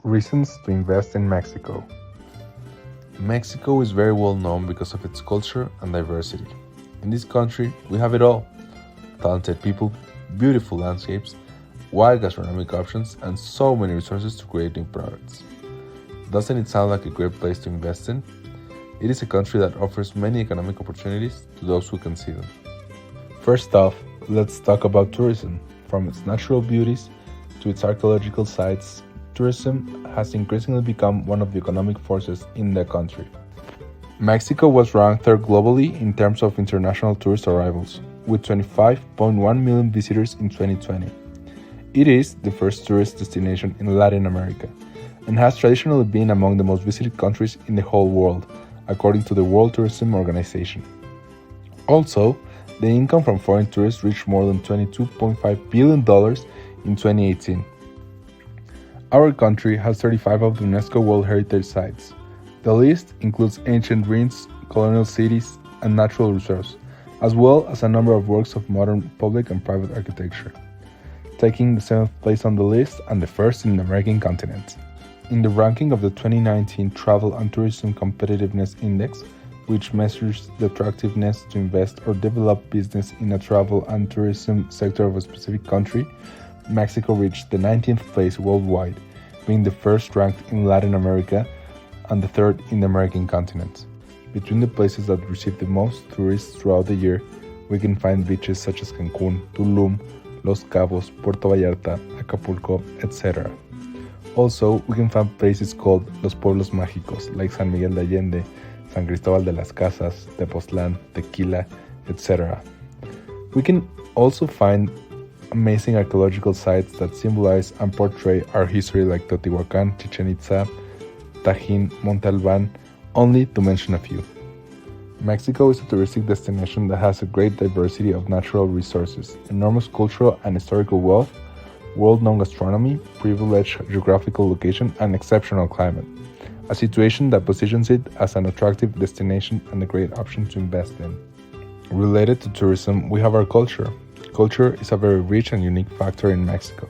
Reasons to invest in Mexico. Mexico is very well known because of its culture and diversity. In this country, we have it all: talented people, beautiful landscapes, wide gastronomic options, and so many resources to create new products. Doesn't it sound like a great place to invest in? It is a country that offers many economic opportunities to those who can see them. First off, let's talk about tourism. From its natural beauties to its archaeological sites, tourism has increasingly become one of the economic forces in the country. Mexico was ranked third globally in terms of international tourist arrivals, with 25.1 million visitors in 2020. It is the first tourist destination in Latin America and has traditionally been among the most visited countries in the whole world, according to the World Tourism Organization. Also, the income from foreign tourists reached more than $22.5 billion in 2018. Our country has 35 of the UNESCO World Heritage Sites. The list includes ancient ruins, colonial cities, and natural reserves, as well as a number of works of modern public and private architecture, taking the 7th place on the list and the first in the American continent. In the ranking of the 2019 Travel and Tourism Competitiveness Index, which measures the attractiveness to invest or develop business in a travel and tourism sector of a specific country, Mexico reached the 19th place worldwide, being the first ranked in Latin America and the third in the American continent. Between the places that receive the most tourists throughout the year, we can find beaches such as Cancun, Tulum, Los Cabos, Puerto Vallarta, Acapulco, etc. Also, we can find places called Los Pueblos Mágicos, like San Miguel de Allende, San Cristóbal de las Casas, Tepoztlán, Tequila, etc. We can also find amazing archaeological sites that symbolize and portray our history, like Teotihuacan, Chichen Itza, Tajín, Monte Albán, only to mention a few. Mexico is a touristic destination that has a great diversity of natural resources, enormous cultural and historical wealth, world-known gastronomy, privileged geographical location, and exceptional climate, a situation that positions it as an attractive destination and a great option to invest in. Related to tourism, we have our culture. Culture is a very rich and unique factor in Mexico.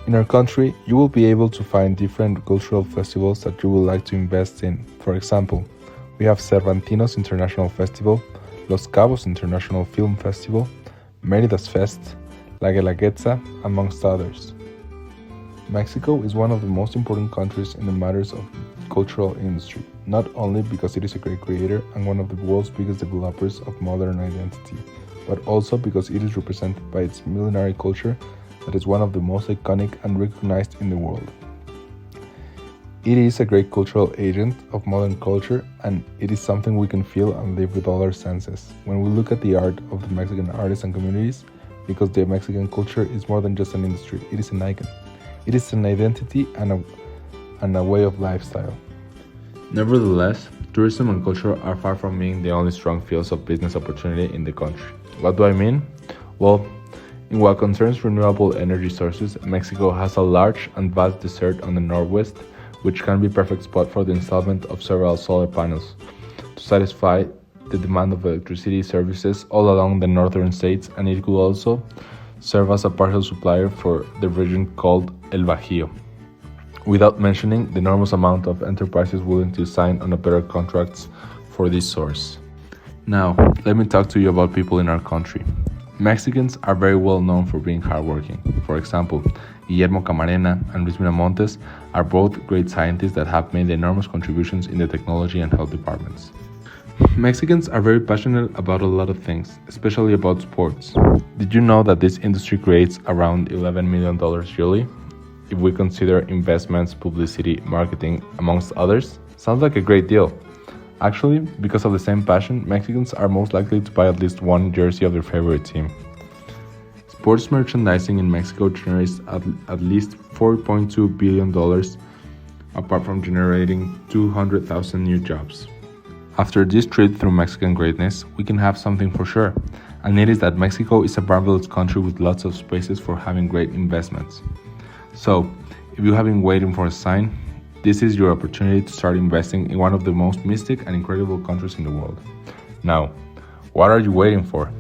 In our country, you will be able to find different cultural festivals that you would like to invest in. For example, we have Cervantinos International Festival, Los Cabos International Film Festival, Méridas Fest, La Guelaguetza, amongst others. Mexico is one of the most important countries in the matters of cultural industry, not only because it is a great creator and one of the world's biggest developers of modern identity, but also because it is represented by its millenary culture that is one of the most iconic and recognized in the world. It is a great cultural agent of modern culture, and it is something we can feel and live with all our senses when we look at the art of the Mexican artists and communities, because the Mexican culture is more than just an industry, it is an icon. It is an identity and a way of lifestyle. Nevertheless, tourism and culture are far from being the only strong fields of business opportunity in the country. What do I mean? Well, in what concerns renewable energy sources, Mexico has a large and vast desert on the northwest, which can be a perfect spot for the installation of several solar panels to satisfy the demand of electricity services all along the northern states, and it could also serve as a partial supplier for the region called El Bajío, without mentioning the enormous amount of enterprises willing to sign on a better contracts for this source. Now, let me talk to you about people in our country. Mexicans are very well known for being hardworking. For example, Guillermo Camarena and Luis Miramontes are both great scientists that have made enormous contributions in the technology and health departments. Mexicans are very passionate about a lot of things, especially about sports. Did you know that this industry creates around $11 million yearly? If we consider investments, publicity, marketing, amongst others, sounds like a great deal. Actually, because of the same passion, Mexicans are most likely to buy at least one jersey of their favorite team. Sports merchandising in Mexico generates at least $4.2 billion, apart from generating 200,000 new jobs. After this trip through Mexican greatness, we can have something for sure, and it is that Mexico is a marvelous country with lots of spaces for having great investments. So, if you have been waiting for a sign, this is your opportunity to start investing in one of the most mystic and incredible countries in the world. Now, what are you waiting for?